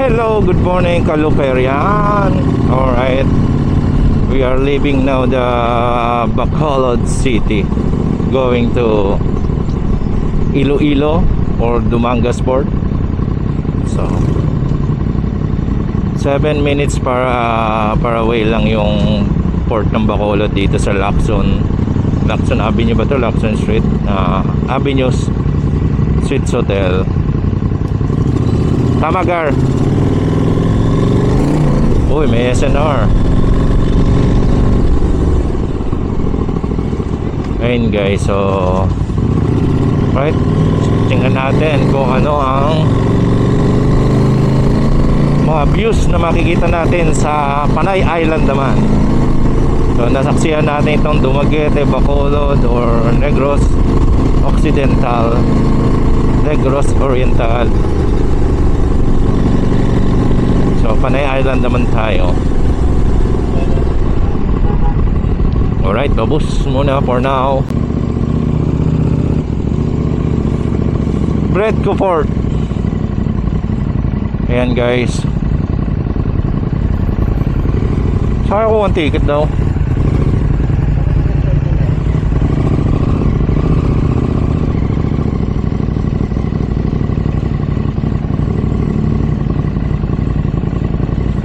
Hello, good morning Kaluperian. Alright, we are leaving now the Bacolod City, going to Iloilo or Dumangas Port. So 7 minutes para away lang yung port ng Bacolod dito sa Lacson Avenue ba to? Lacson Street, Avenue Suites Hotel. Tama, Gar? Uy, may SNR. Ayun guys, so right, tingnan natin kung ano ang mga views na makikita natin sa Panay Island naman. So nasaksihan natin itong Dumaguete, Bacolod or Negros Occidental, Negros Oriental. So Panay Island naman tayo. Alright, babus muna for now. Bread ko Fort. Ayan guys, saka ko ang ticket daw.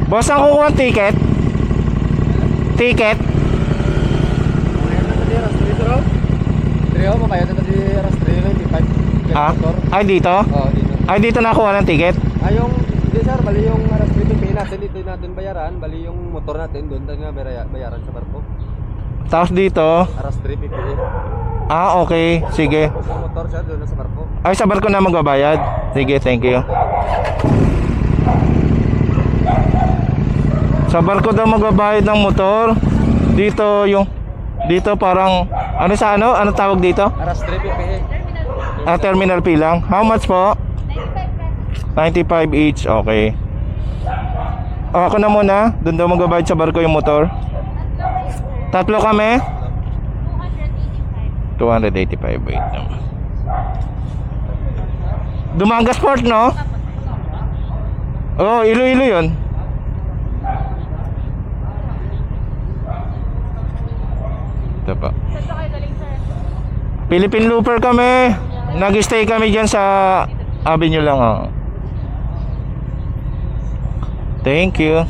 Boss, ang kukuha ang ticket? Ticket? Ah? Ay dito? Oo, dito. Ay dito nakuha ng ticket? Ay yung, hindi sir, bali yung aras 3 pay natin, dito natin bayaran. Bali yung motor natin, doon tayo bayaran sa barko. Tapos dito? Aras 3 pay. Ah, okay. Sige. Yung motor siya, doon na sa barko. Ay, sa barko na magbabayad? Sige, thank you. Sa barko daw magbabayad ng motor. Dito yung, dito parang, ano sa ano? Ano tawag dito? Aras 3 pay. Terminal fee lang. How much po? 95 each. Okay. Ako na muna. Doon daw magbabayad sa barko yung motor. Tatlo kami? 285. Wait naman. Dumangas Port, no? Oh, Iloilo yun. Ito pa. Philippine Looper kami. Nag-stay kami dyan sa Avenue lang, oh. Thank you.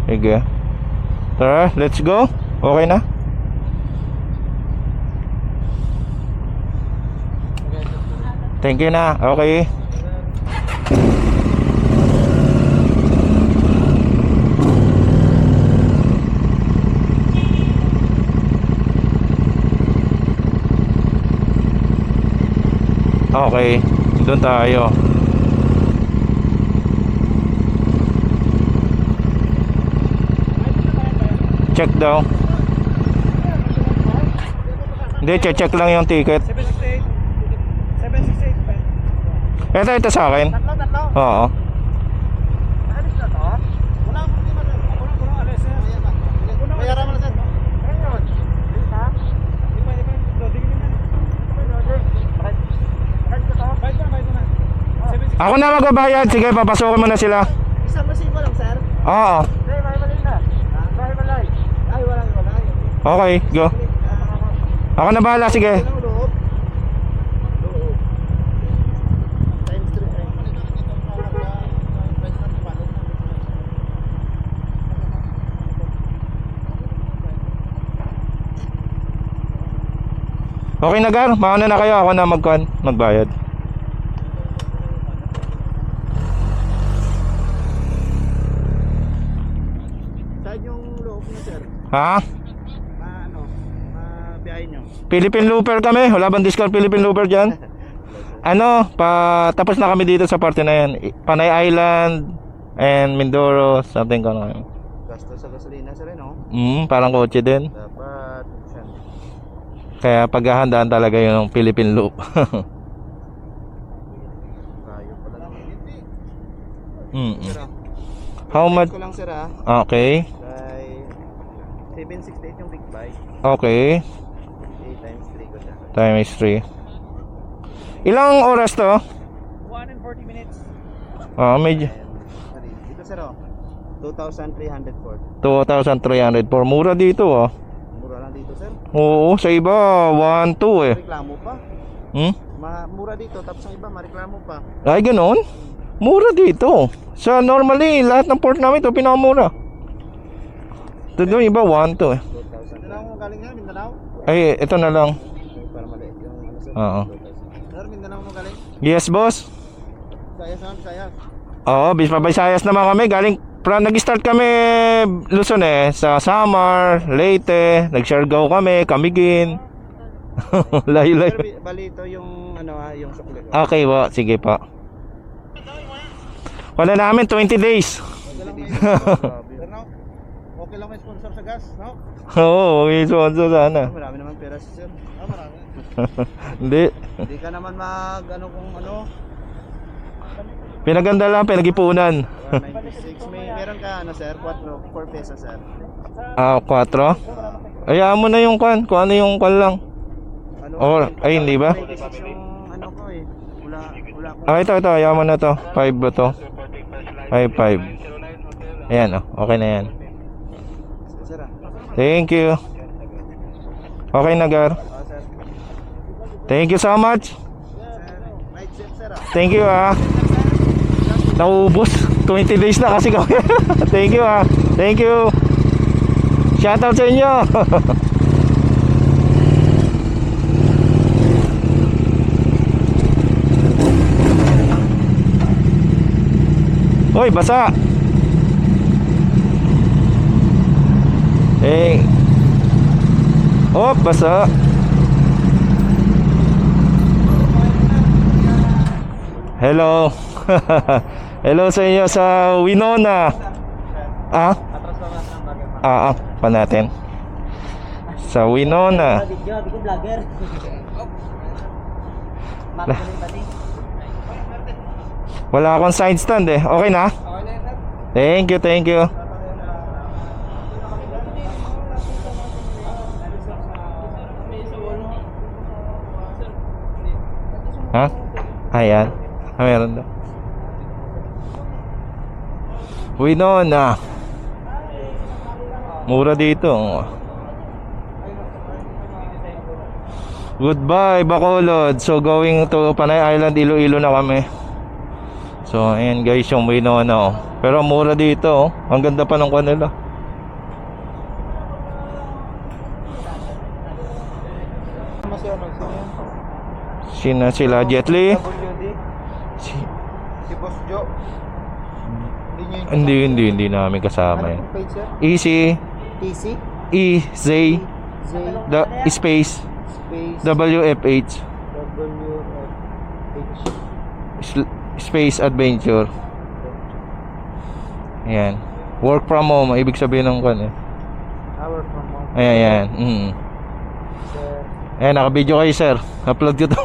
Sige. Tara, let's go. Okay na? Thank you na. Okay. Okay. Doon tayo. Check daw. Hindi, check lang yung ticket. 768. Ito sa akin. Tatlo? Oo. Alis na to? Unang alis sir. Bayaran mo na sir. Ayun. Dito ha? Hindi pwede pa yung loading nyo na. Bayad na. Ako na magbabayad. Sige, papasukin mo na sila. Isang resibo lang sir? Oo. Hindi, malay na. Malay. Ay, wala. Okay, go. Ako na bahala, sige. Okay na Gar, mauna na kayo, ako na magbayad. Saan yung loob niyo sir? Ha? Biyahe nyo? Philippine Looper kami, wala bang discount Philippine Looper dyan? Ano, tapos na kami dito sa parte na yan. Panay Island and Mindoro, something ko na. Gasto sa gasolina sir, no? Parang kotse din. Dapat Kaya paghahandaan talaga yung Philippine Loop. Kayo pala. How much? Ko lang sir ah. Okay. Kay 768 yung big bike. Okay. 8 times 3 ko siya. Times 3. Ilang oras to? 1 and 40 minutes. Medyo. Dito sir oh. 2,304. 2,300 for mura dito Mura lang dito sir. Oo, sa iba 1, 2 eh. Reklamo pa. Mura dito tapos ang iba mareklamo pa. Ay ganoon? Mura dito. Sa normally lahat ng port namin ito pinakamura. Ito doon iba 1, 2 eh. 2,000. Mindanao mo galing yan? Mindanao? Ay ito na lang. Para maliit yung ano sir. Oo. Sir, Mindanao mo galing? Yes boss. Sayas naman, sayas. Oo, Visayas naman kami. Galing nag-start kami Luzon eh. Sa Samar, Leyte, nag-Siargao kami, Camiguin. Layo-layo. Sir, bali ito yung ano yung sukli. Okay po, sige po. Wala namin 20 days. Sir, no? Okay lang may sponsor sa gas, no? Oo, may sponsor sana. Marami naman pera si sir. Marami. Hindi. Hindi ka naman mag ano kung ano. Pinaganda lang, pinag-ipunan. 196. Meron ka ano sir? 4 pesos sir. 4? Ayaan mo na yung kwan. Kung ano yung kwan lang. Ano? Ay, hindi ba? 96 yung ano ko eh. Wala ko. Ito. Ayaan mo na to. 5 ba to? 5. Ayan, okay na yan. Sir ah. Thank you. Okay na, Gar. Sir. Thank you so much. Sir, night shift sir ah. Thank you Naubos 20 days na kasi kami. Thank you Thank you. Shoutout sa inyo. Hoy, basa. Basa. Hello. Hello sa inyo sa Winona. Atras pa mas ng bagay pa. Pa natin. Sa Winona. Video, di ko vlogger. Wala akong side stand eh. Okay na? Thank you. Ha? Ayan. Meron daw. Winona. Mura dito. Goodbye Bacolod. So going to Panay Island, Iloilo na kami. So ayan guys yung Winona Pero mura dito Ang ganda pa ng kanila. Sila Jet Li? WD. Si Boss Joe. Hindi namin kasama yan. Page sir? Easy TC EZ Z the space space WFH space adventure. Ayan. Work from home ibig sabihin ng kan eh. Hour from home. Ayan. Sir. Ayan, naka-video kayo sir. Upload ko to.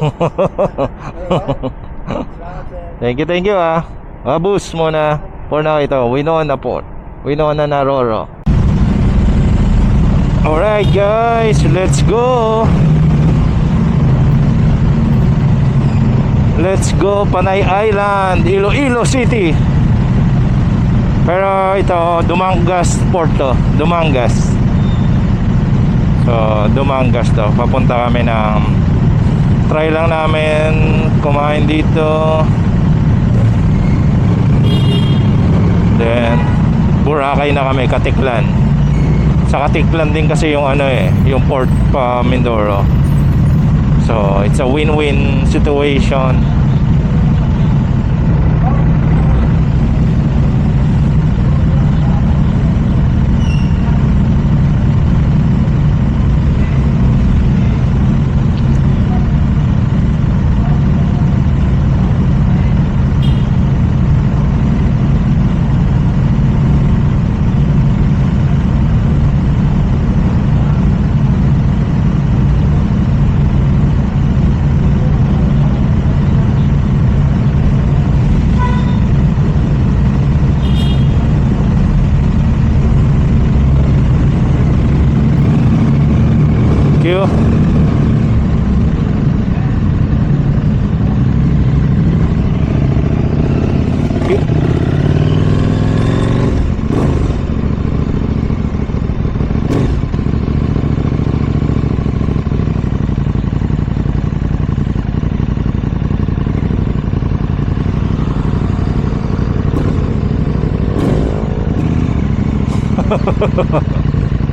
Thank you Boost muna. For now ito, Winona Port. Winona Naroro. Alright guys, let's go. Let's go Panay Island, Iloilo City. Pero ito, Dumangas Port to. Dumangas. So, Dumangas to. Papunta kami ng try lang namin kumain dito. Then Boracay na kami, Katiklan. Sa Katiklan din kasi yung ano yung port pa Mindoro. So it's a win-win situation.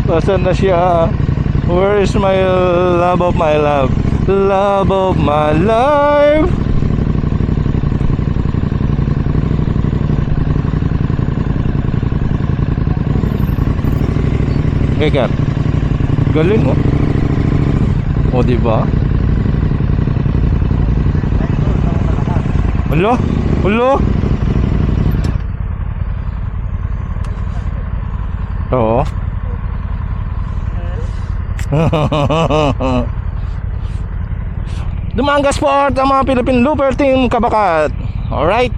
Nasaan na siya? Where is my love of my love? Love of my life. Gegar. Galing oh. O diba? Ulo? Ulo? Oo. Dumanga Sport ang mga Philippine Looper Team Kabakat. Alright.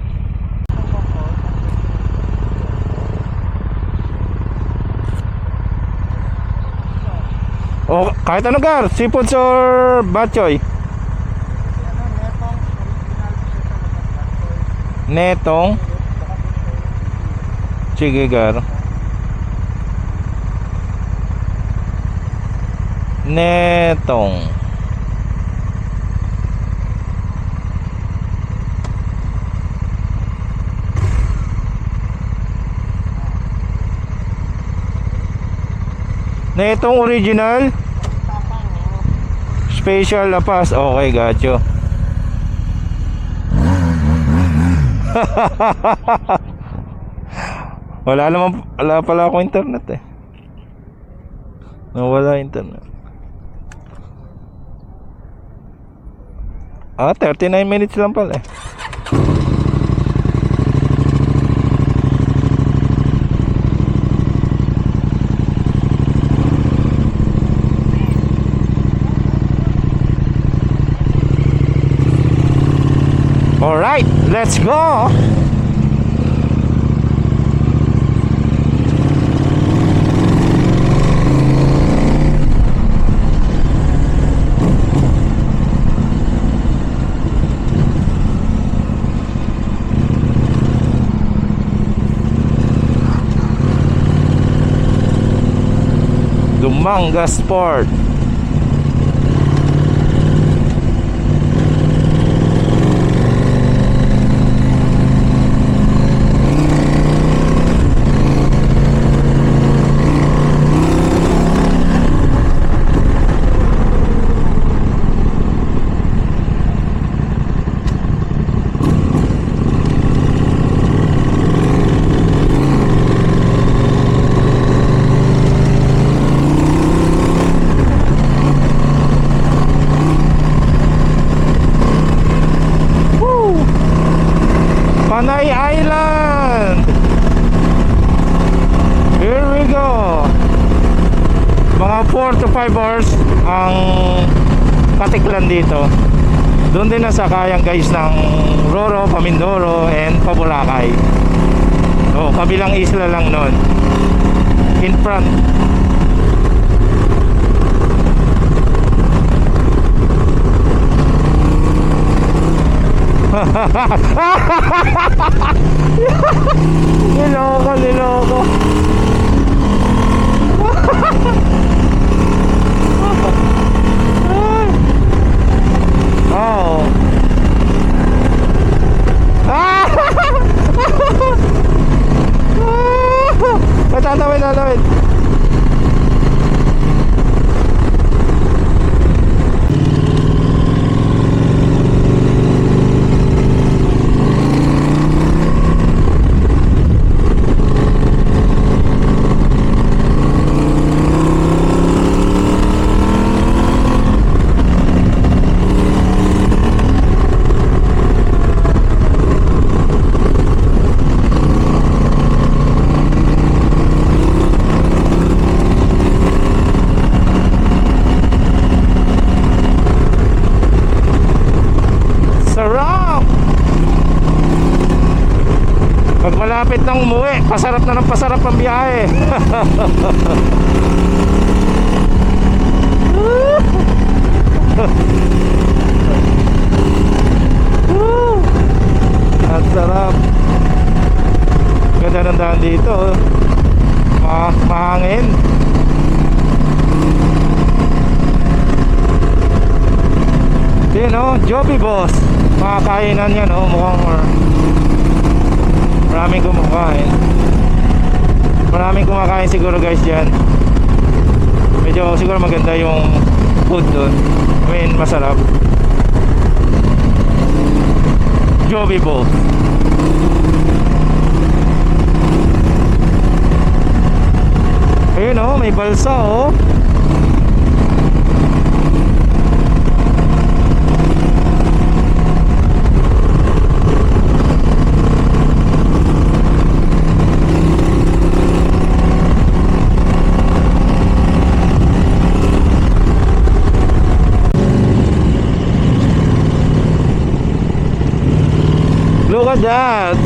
O kahit ano gar, seafoods or batchoy? Netong. Sige gar. Netong. Netong original. Special lapas. Okay, gacho. Wala pala akong internet eh. Nawala internet. 39 minutes lang pala eh. Alright, let's go! Dumanga Sport. Panay Island. Here we go. Mga 4 to 5 hours ang katiklan dito. Doon din nasakayan guys ng Roro, Pamindoro and Pabulacay. So kabilang isla lang nun. In front. Niloko. Oh. Tatawid. Pag malapit nang umuwi, pasarap na ng pasarap ang biyahe. Ang sarap. Ganda ng daan dito. Mahangin. Yun o, Joby Boss. Mga kainan yan o, mukhang maraming kumakain. Maraming kumakain siguro guys dyan. Medyo siguro maganda yung food doon. I mean, masarap. Joby Bowl. Ayun oh, may balsa oh. Look at that!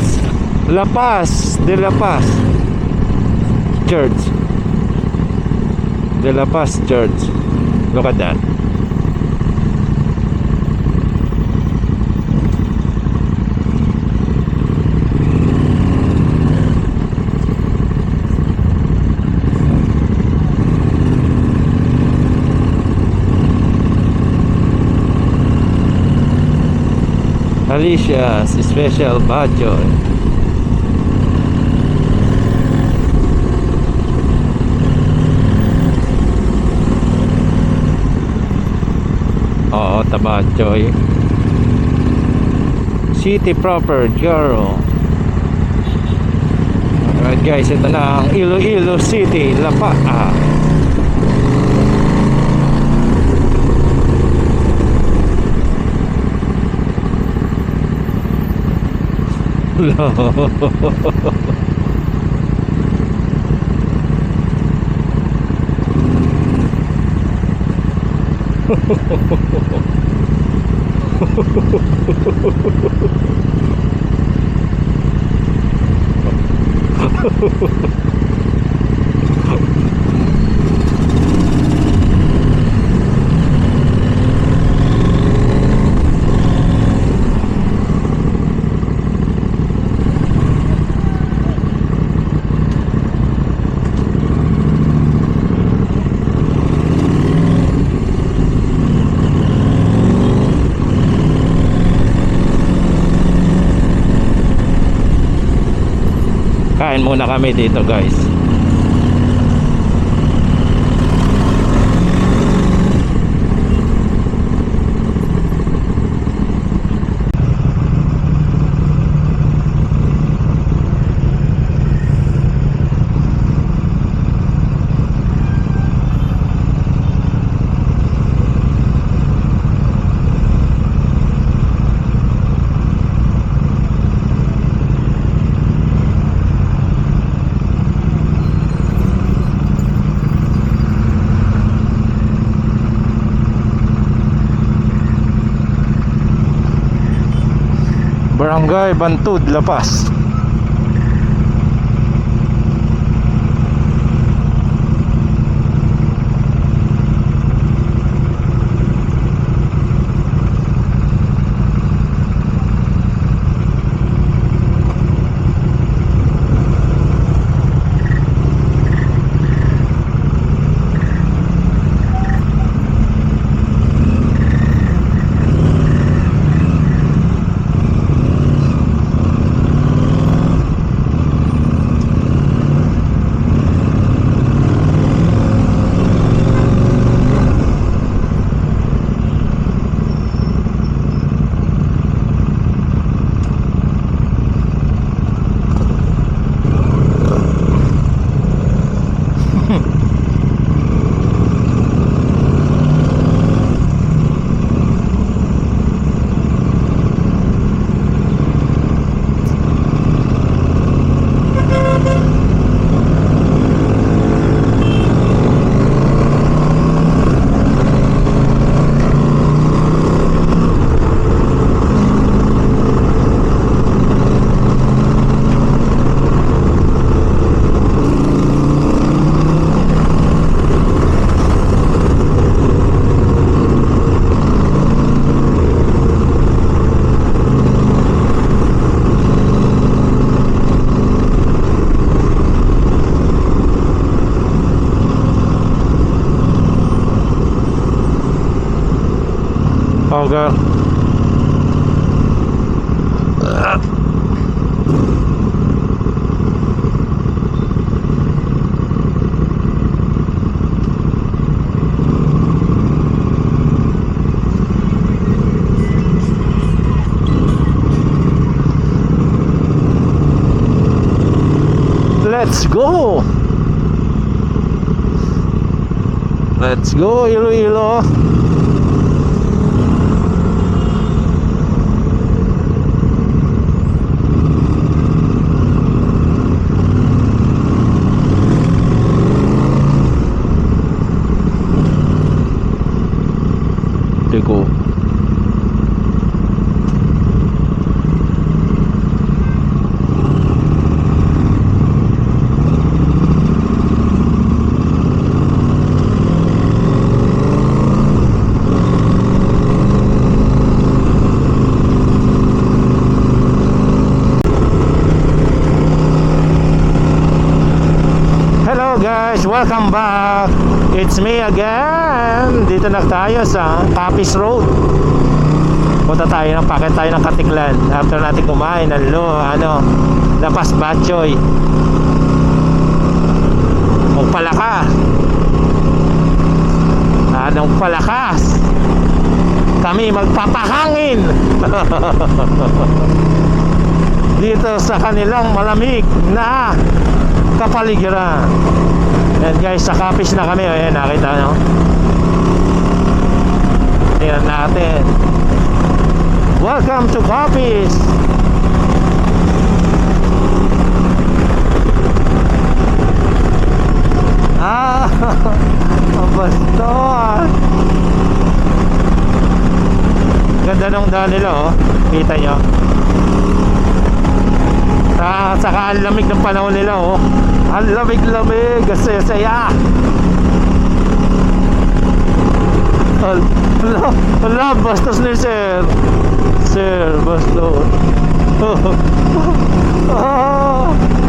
La Paz, de La Paz Church. De La Paz Church. Look at that. Alicia's Special Bachoy. Oo, Tabachoy. City proper, Jaro. Alright guys, ito na ang Iloilo City, Lapa. Kain muna kami dito guys. Barangay Bantud, La Paz. Let's go! Let's go, Iloilo! Teko. Hello guys, welcome back. It's me again. Dito na tayo sa Capiz Road. Punta tayo ng packet tayo ng Katiklan. After natin kumain ng Lapas Batchoy. Magpalaka. Anong palakas? Kami magpapahangin. Dito sa kanilang malamig na kapaligiran. Ayan guys, sa Capiz na kami. Ayan, nakita nyo. Tingnan natin. Welcome to Capiz. Basta. Ganda nung daan nila, oh. Kita nyo. Saka ang lamig ng panahon nila, oh. Ang lamig-lamig, saya-saya. Hala, bastos ni Sir. Sir, bastos.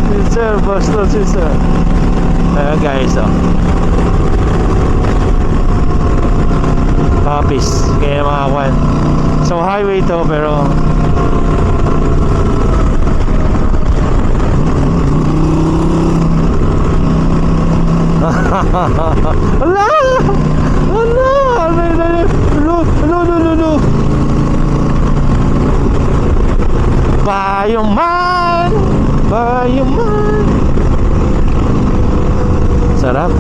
Si Sir, bastos si Sir. Ayan guys, oh. Capiz, kaya mga kwan. So highway to, pero ala! Ala! Bayuman! Bayuman! Sarap.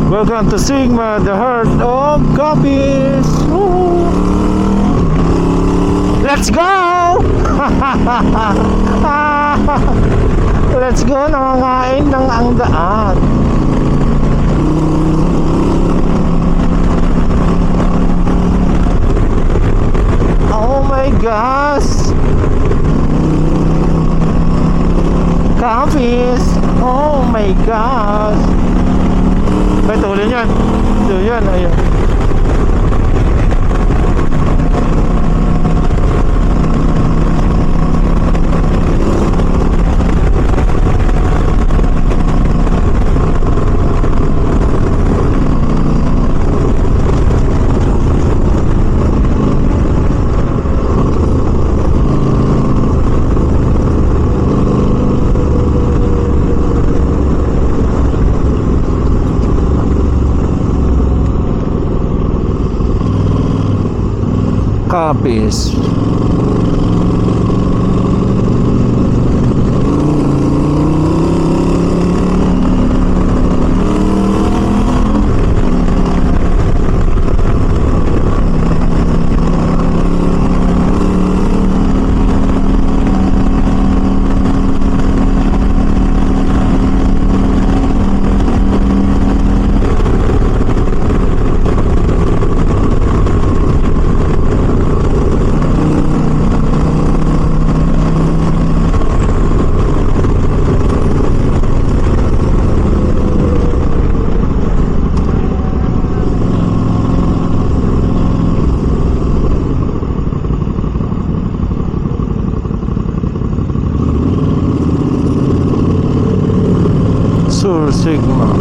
Welcome to Sigma, the heart of Capiz. Let's go! Let's go, nangangain ng ang daan. Oh my gosh! Capiz! Oh my gosh! May tuloy yan. Tuloy yan, ayun. Capiz. Sur Sigma.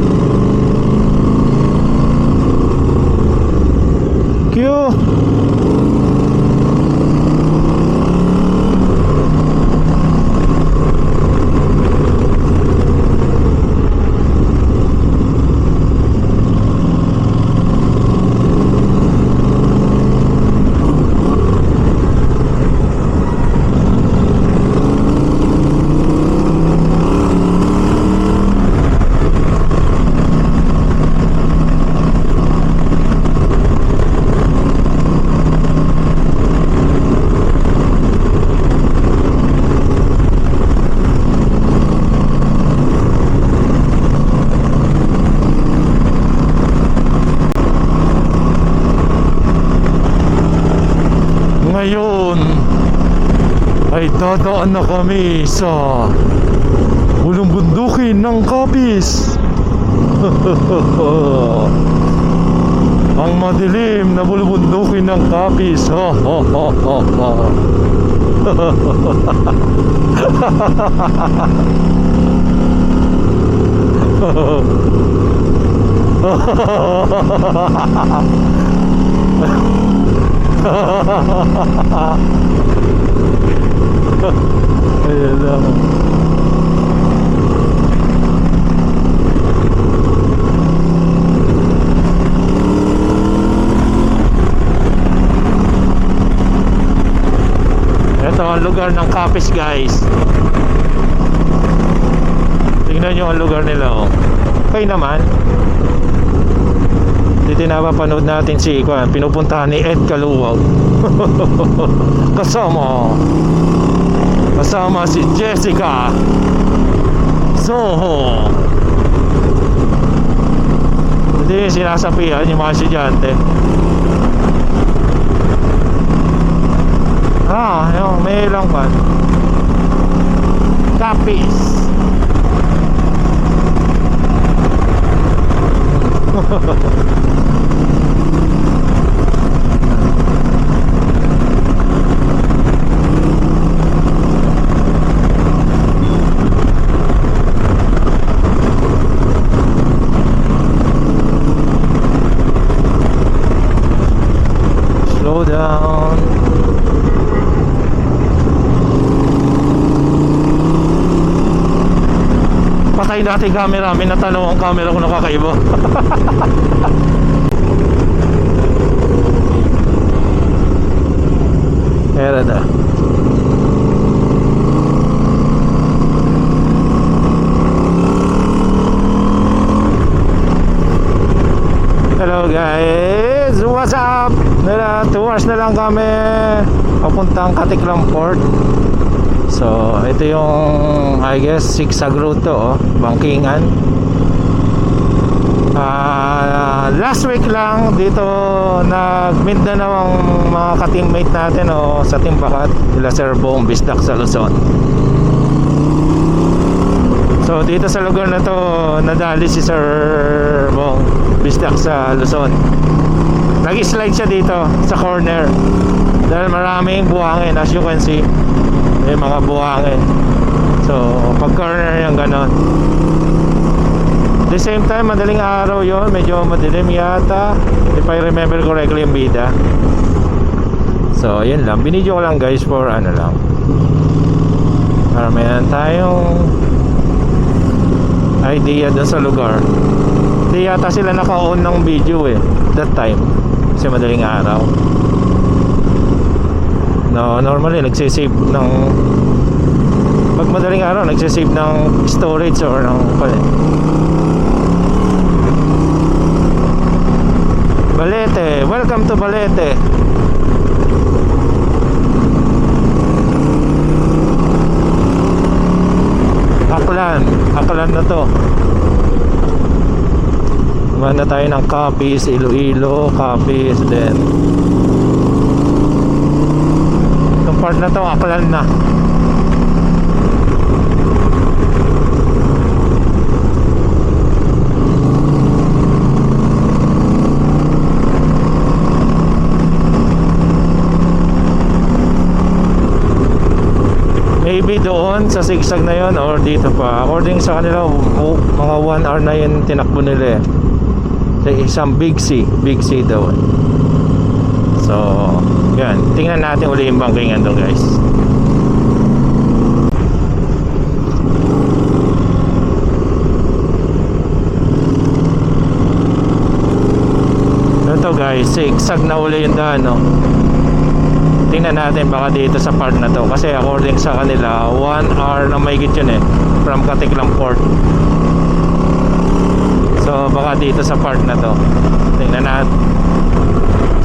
Q. ay dadaan na kami sa ulong bundukin ng Capiz. Ang madilim na bulubundukin ng Capiz. Ayan lang. Ito ang lugar ng Capiz, guys. Tingnan nyo ang lugar nila, oh. Okay naman. Dito napapanood natin si Kwan, pinupuntahan ni Ed Kaluwag. Kasama si Jessica Soho. Hindi sinasapihan yung mga estudyante. Yung may ilang pa Capiz. Slow down. Patay natin camera. May natanong ang camera ko nakakaiba. Meron na. Hello guys, what's up? 2 hours na lang kami papuntang Katiklang Port. So ito yung I guess zigzag route to, oh, Bangkingan. Last week lang dito nag-meet na ang mga ka-teammate natin, oh, sa Timbakat, nila Sir Bong Bisdak sa Luzon. So dito sa lugar na to nadali si Sir Bong Bisdak sa Luzon. Nag-slide siya dito sa corner dahil maraming buhangin, as you can see. May mga buhangin. So pag corner yung ganon. The same time, madaling araw yon, medyo madilim yata, if I remember correctly yung bida. So yun lang, binidyo ko lang guys for ano lang, para mayroon tayong idea dun sa lugar. Hindi yata sila naka-on ng video that time kasi madaling araw. No, normally nagsisave ng, pag madaling araw nagsisave ng storage or ng Balete. Welcome to Balete. Aklan na to. Kumana tayo ng Capiz, Iloilo, Capiz, then itong part na to, Aklan na. Maybe doon sa zigzag na yon or dito pa. According sa kanila, mga 1 hour na yun tinakbo nila sa isang Big C daw. So yan, tingnan natin uli yung Bangkingan doon guys. Ito guys, zigzag na uli yung daan, no? Tingnan natin baka dito sa part na to, kasi according sa kanila 1 hour na mahigit yun from Katiklang Port. So baka dito sa part na to, tingnan natin.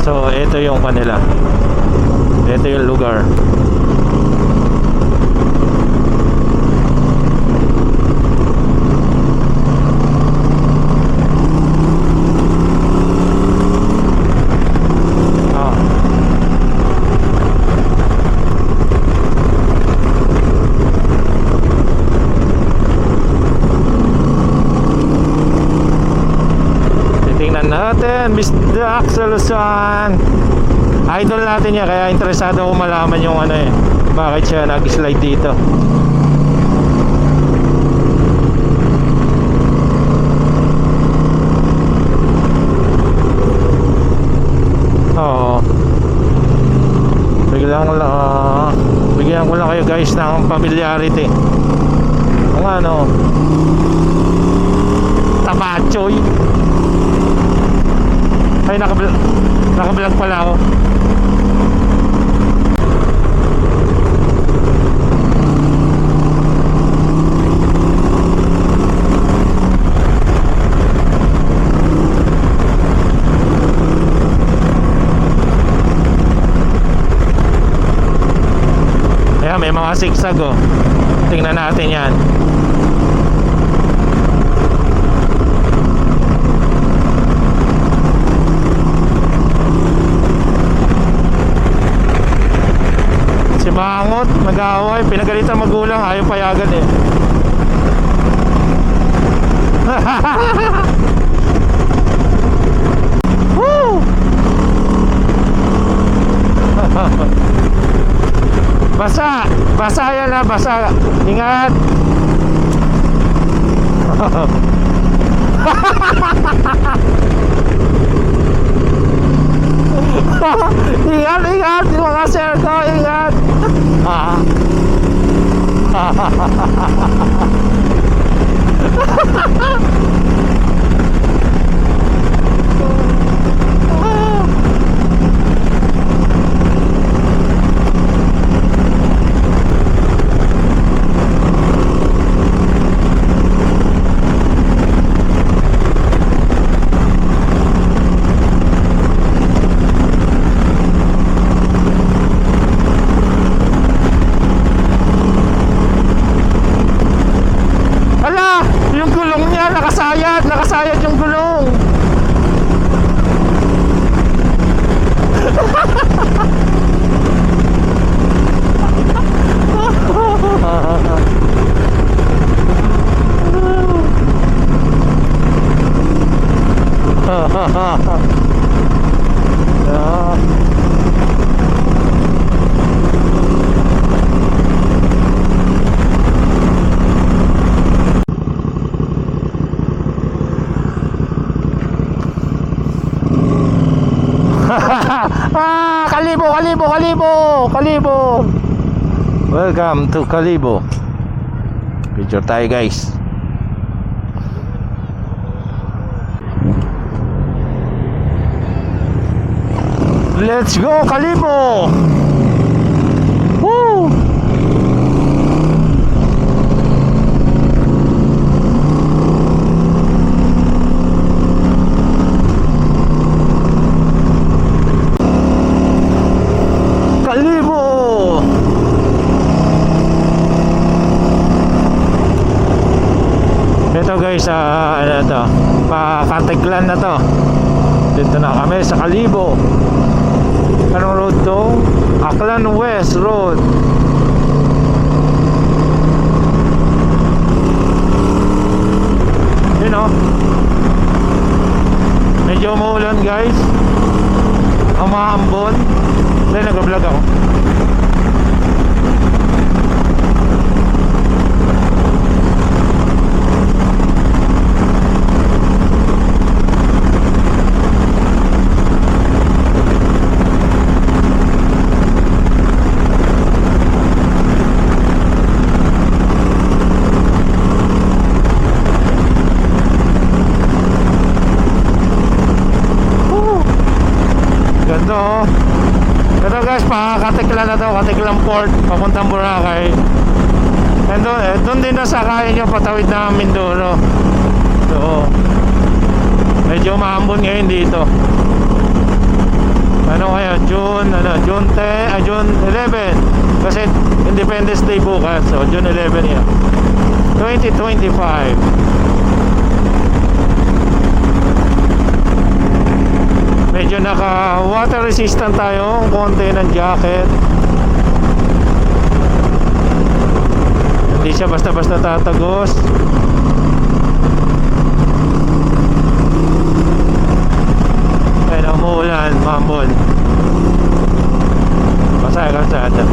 So ito yung kanila, ito yung lugar. natin, Mr. Axel Luzon. Idol natin niya, kaya interesado ako malaman yung ano eh, bakit siya nag-slide dito. Oo. Bigyan ko lang kayo guys ng familiarity. Kung ano, Tamachoy. Ay, nakablog pala ako. Ayan, may mga sigsag oh. Tingnan natin yan. Si Mangot, nag-aaway, pinagalitan magulang, ayaw payagan eh. Woo! Basa! Basa yan ha, basa! Ingat! Ingat, ingat! Yung mga sir ko, ingat! Hala! Yung gulong niya, nakasayad! Nakasayad yung gulong! Kalibo, Kalibo, Kalibo, Kalibo. Welcome to Kalibo. Picture tayo guys. Let's go Kalibo. Woo! Kalibo. Ito guys, ano to? Katiglan na to. Dito na kami sa Kalibo. Anong road to? Aklan West Road. Yun o. Medyo umuulan guys. Umaambon. Dahil nag-vlog ako. Ganda oh. Ito guys, Katiklan na to, Katiklan Port, papuntang Boracay. And doon din nasakayin yung patawid na Mindoro. So, medyo maambon ngayon dito. Ano kaya, June 11. Kasi Independence Day bukas, so June 11 yan. 2025. Medyo naka water resistant tayo, konti ng jacket. Hindi siya basta-basta tatagos. umuulan, mambon. Basa ka sa atin.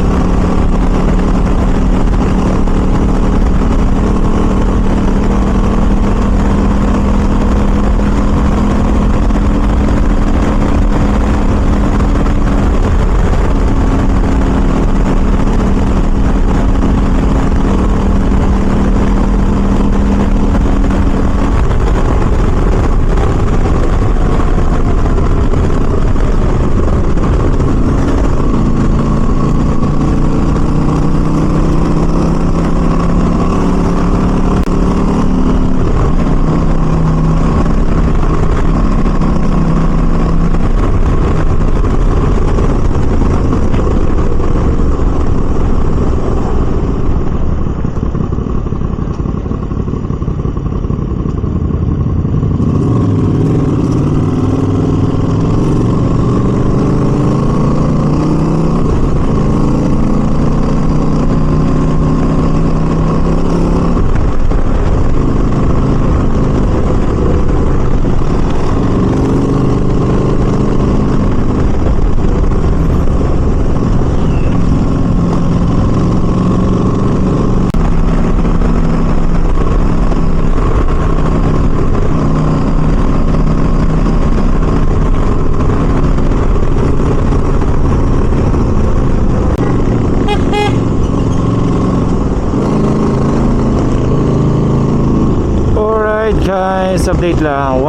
Guys, update lang.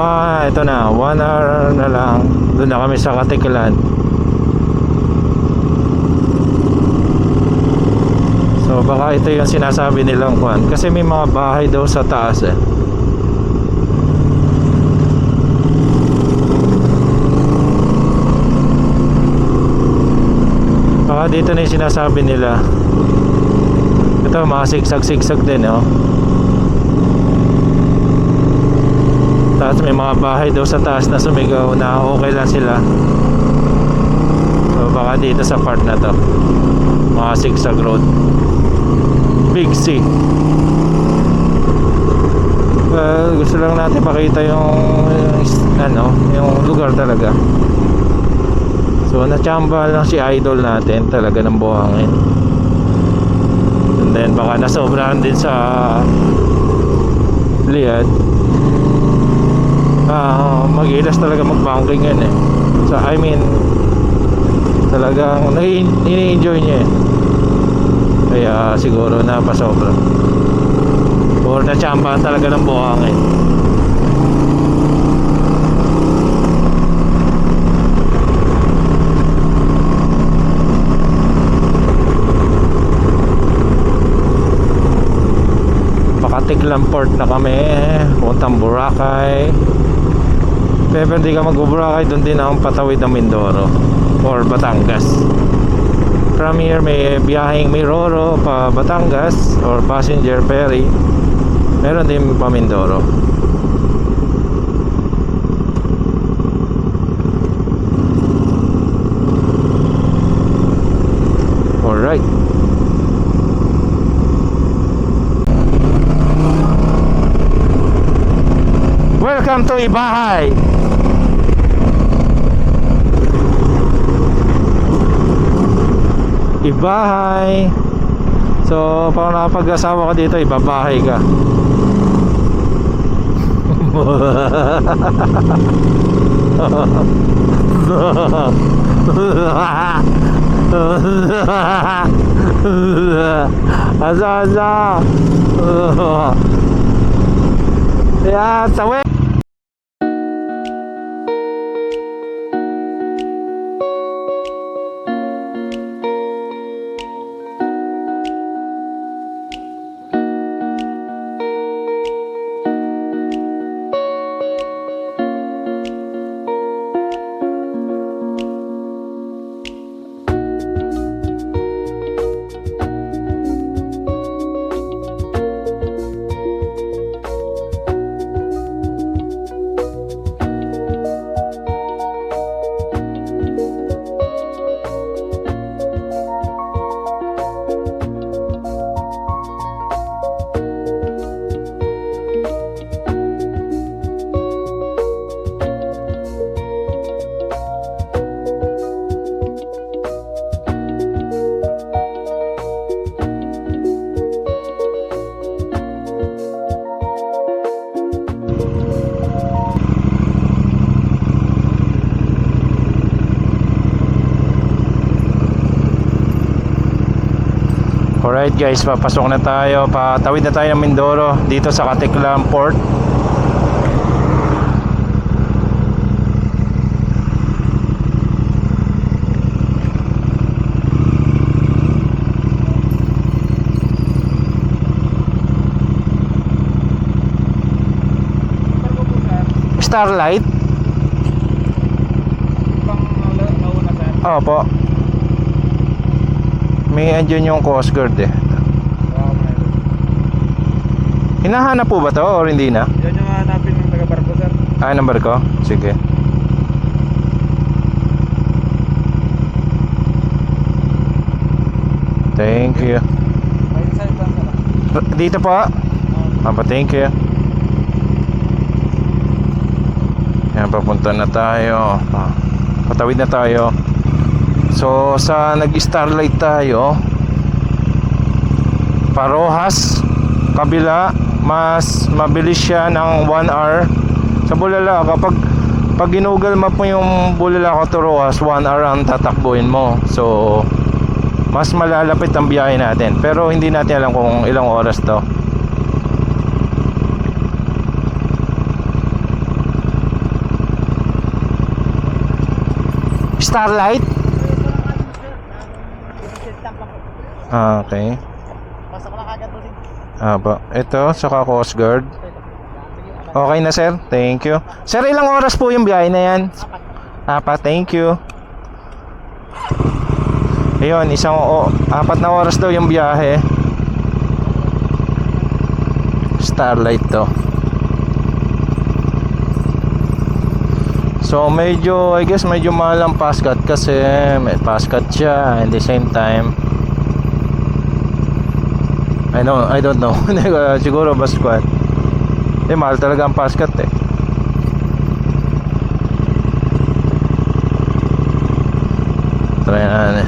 Ito na, 1 hour na lang. Doon na kami sa Katikilan. So baka ito yung sinasabi nilang kwan. Kasi may mga bahay daw sa taas eh. Baka dito na yung sinasabi nila. Ito, mga sigsag-sigsag din oh. Tapos may mga bahay daw sa taas na sumigaw na okay lang sila. So baka dito sa part na to, mga sigsag road, Big C. Well, gusto lang natin pakita yung lugar talaga. So nachamba lang si idol natin talaga ng buhangin. And then baka nasobrahan din sa liad. Mag-ilas talaga mag-banking yan eh. So I mean, talagang ini-enjoy niya eh. Kaya siguro napasobra or nachamba talaga ng buhangin. Pakatikilan Port na kami, puntang Boracay. Pero hindi ka mag-Boracay, doon din ang patawid ng Mindoro or Batangas. From here may biyaheng Miroro pa Batangas or passenger ferry. Meron din pa Mindoro. Alright. Welcome to Ibahay. Ibahay. So, pag nakapag-asawa ka dito, ibabahay ka. Asa. Ya, sawe. Alright guys, papasok na tayo. Patawid na tayo ng Mindoro dito sa Caticlan Port. Starlight? Pang nauna sir. Opo. May andyan yung Coast Guard eh. Oo, meron. Hinahanap po ba to or hindi na? Yan yung hanapin ng taga-barko sir. Ah, number ko? Sige. Thank you. Ayun sir, lang sir. Dito po? Papa, thank you. Yan, papunta na tayo. Patawid na tayo. So, sa nag-starlight tayo, Parojas, kabila, mas mabilis siya ng 1 hour. Sa Bulalaka, pag ginugal map mo yung Bulalaka to Rojas, 1 hour ang tatakbuhin mo. So, mas malalapit ang biyahe natin. Pero hindi natin alam kung ilang oras to. Starlight? Ah, okay. Pasok lang agad po. Ito, saka Coast Guard. Okay na sir, thank you. Sir, ilang oras po yung biyahe na yan? 4, thank you. Ayun, 4 na oras daw yung biyahe. Starlight to. So medyo, I guess medyo mahal ang Pascat kasi may Pascat siya and the same time I don't know. Siguro Basquat. Mahal talaga ang Pascat eh. Try na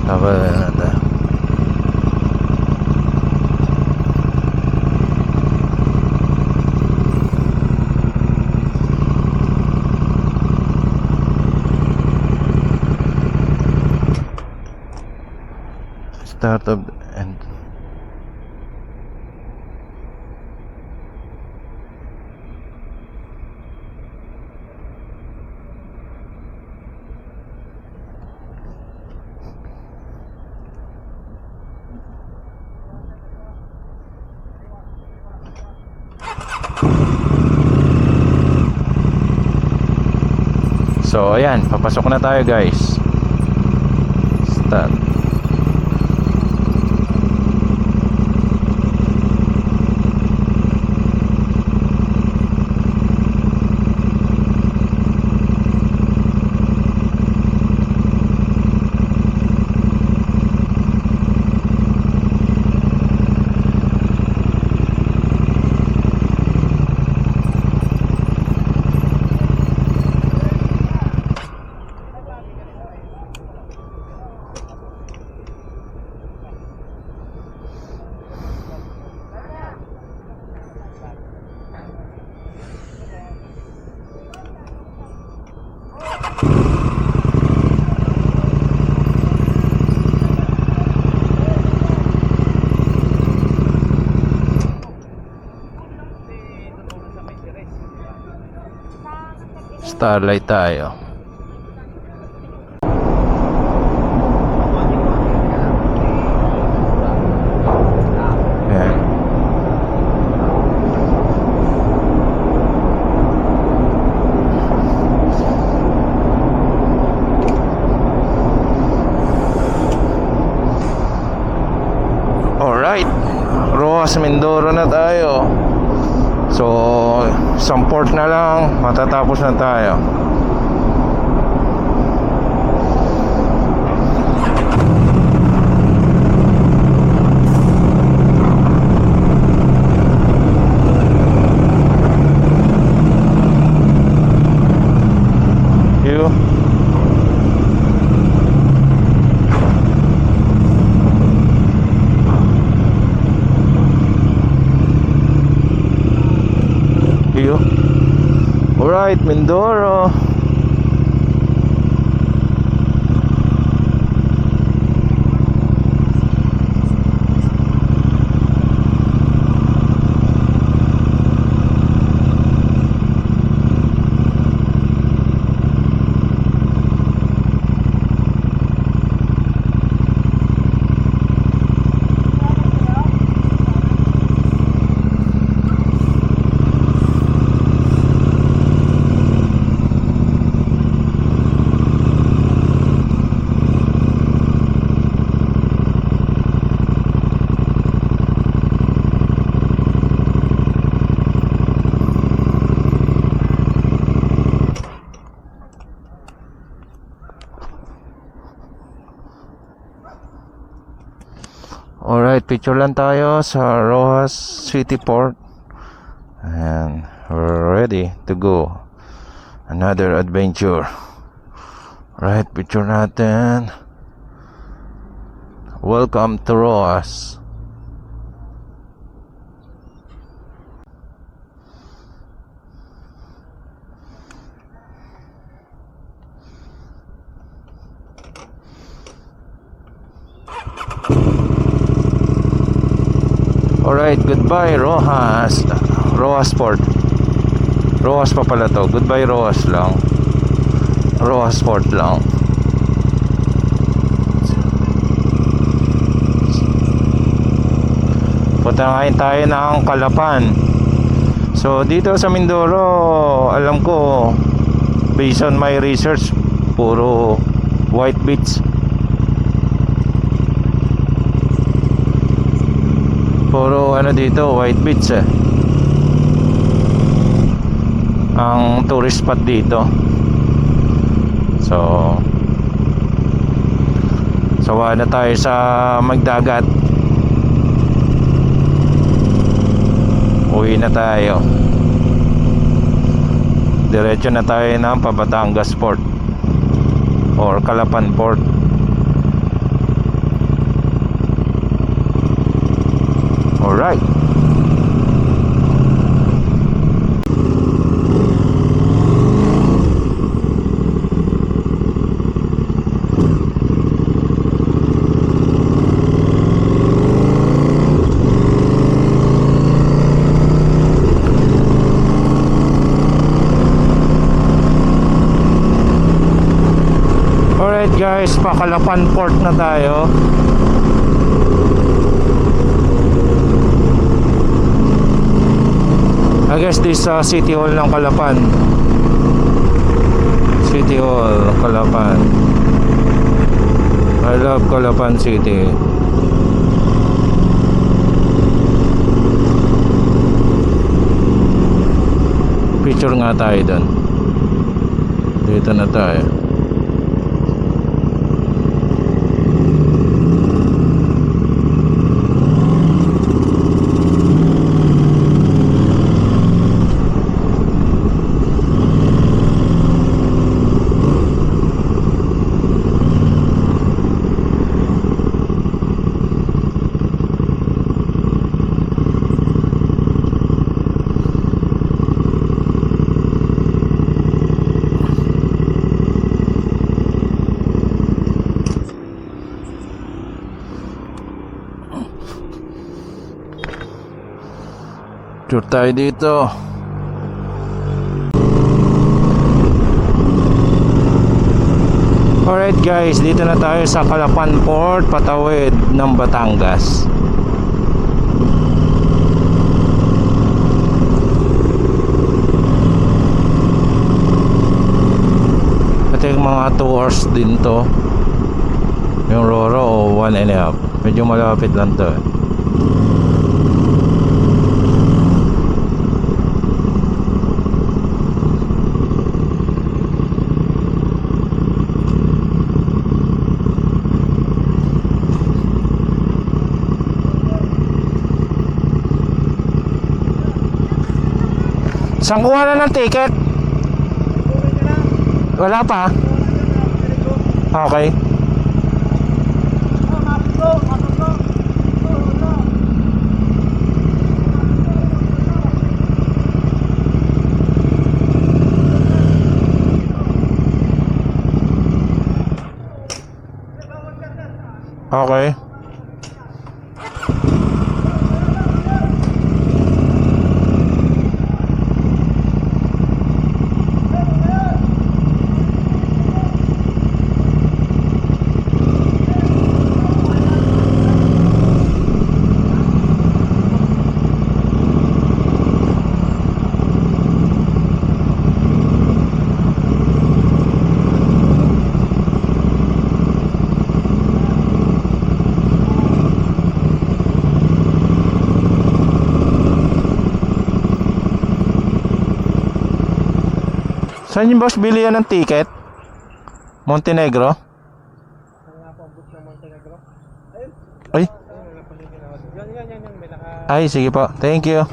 Tapos na tayo. Start of the end. So ayan, papasok na tayo guys. Start. Starlight tayo. Ayan. Alright, Rojas, Mindoro na tayo. So, isang port na lang, matatapos na tayo. You. You. Alright, Mindoro. Alright, picture lang tayo sa Rojas City Port. And we're ready to go. Another adventure. Right, picture natin. Welcome to Rojas. Alright, goodbye Rojas. Rojas Port. Rojas pa pala to. Goodbye Rojas lang. Rojas Port lang. Punta ngayon tayo ng Calapan. So dito sa Mindoro, alam ko, based on my research, puro white beach. Puro ano dito, white beach ang tourist spot dito. So sawa na tayo sa magdagat. Uwi na tayo. Diretso na tayo ng Batangas Port or Calapan Port. Alright. Alright guys, Calapan Port na tayo. I guess this City Hall ng Calapan. City Hall, Calapan. I love Calapan City. Picture nga tayo dun. Dito na tayo. Tour tayo dito. Alright guys, dito na tayo sa Calapan Port, patawid ng Batangas. Ito yung mga 2 hours din to. Yung Roro o 1.5. Medyo malapit lang to. Saan kuha na ng ticket? Wala pa? Okay. Okay. Saan yung boss bilihan ng ticket? Montenegro? Saan nga po ang booth ng Montenegro? Ayun. Ay, Ayun, Ay, sige po. Thank you.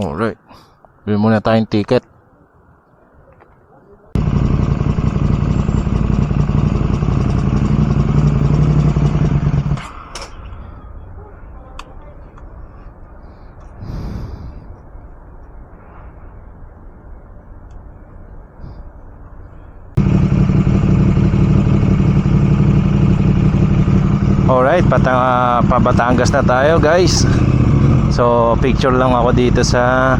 Alright. Bili muna tayong ticket. Alright, Batangas na tayo guys. So picture lang ako dito sa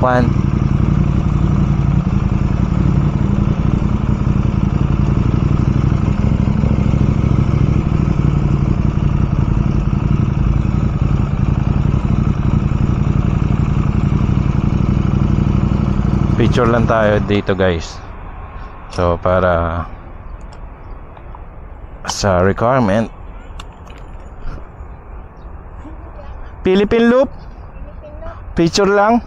kwan. Picture lang tayo dito guys. So para sa requirement Philippine Loop. Picture lang.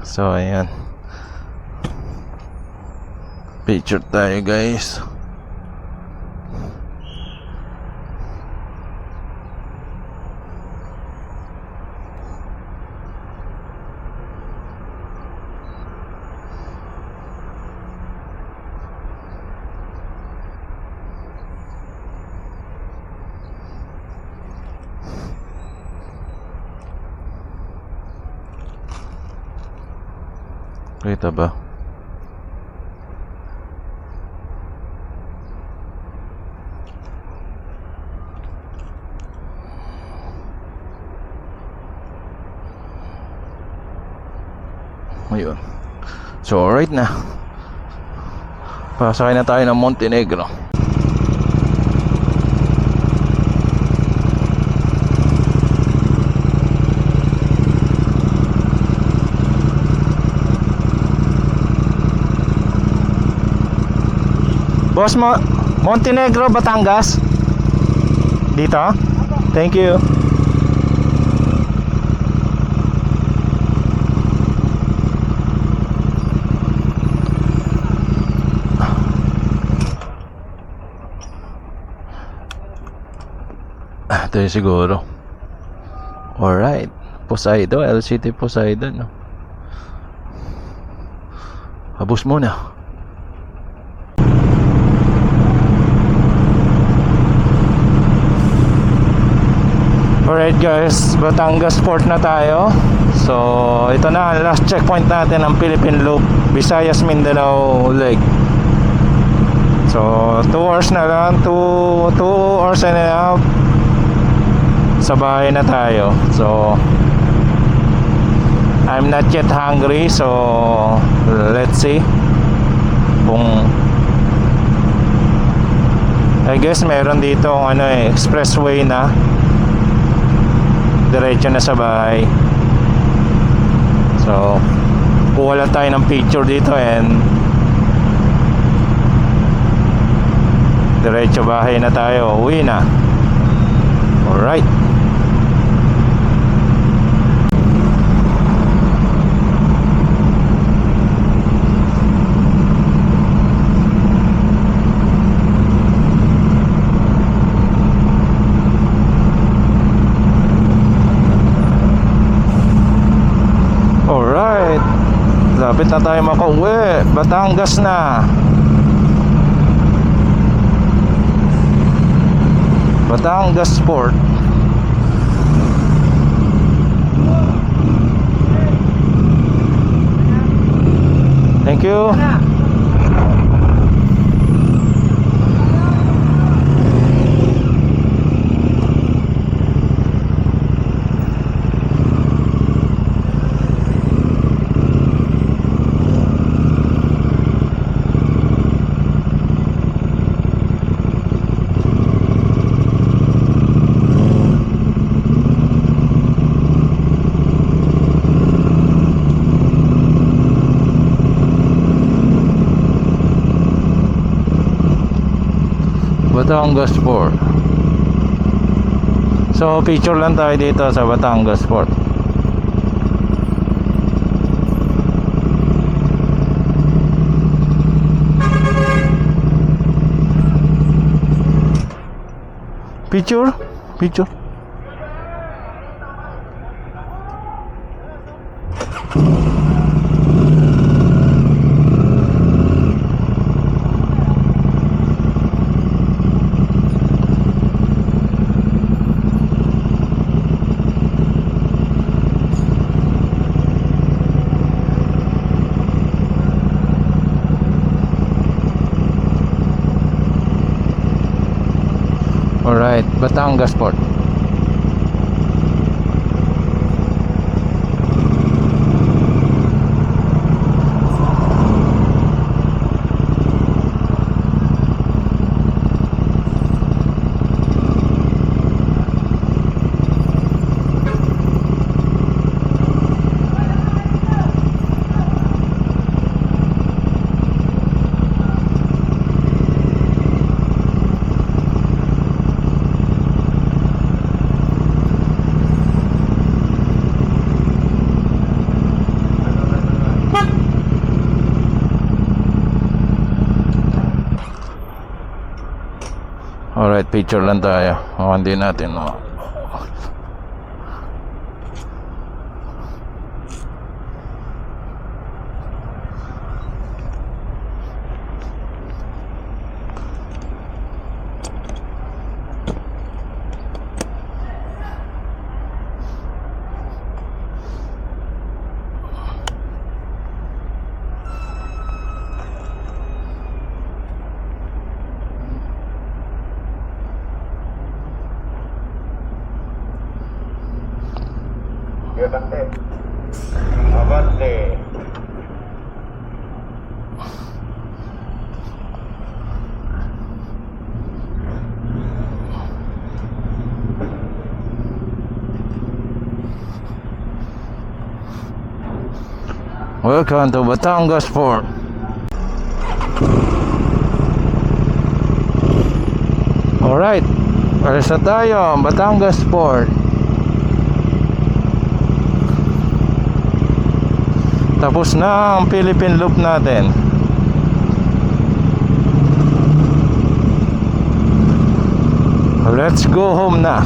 So ayan, picture tayo guys. Kita ba? Ayun. So alright na. Pasakay na tayo ng Montenegro. Boss mo, Montenegro, Batangas. Dito? Thank you. Ito yung siguro. Alright, Poseidon, LCT Poseidon, no? Habos muna. Alright guys, Batangas Port na tayo. So ito na, last checkpoint natin ang Philippine Loop, Visayas Mindanao leg. So 2 hours na lang, 2 hours and a half. Sa bahay na tayo. So I'm not yet hungry, so let's see kung I guess meron dito expressway na diretso na sa bahay. So kuha lang tayo ng picture dito and diretso bahay na tayo, uwi na. Alright. Lapit na tayo makauwi. Batangas na. Batangas Port. Thank you. Batangas Port. So picture lang tayo dito sa Batangas Port. Picture. Alright, Batangas Port. Alright, picture lang tayo. Hindi natin Abante. Welcome to Batangas Port. Alright, alis na tayo, Batangas Port. Tapos na ang Philippine Loop natin. Let's go home na.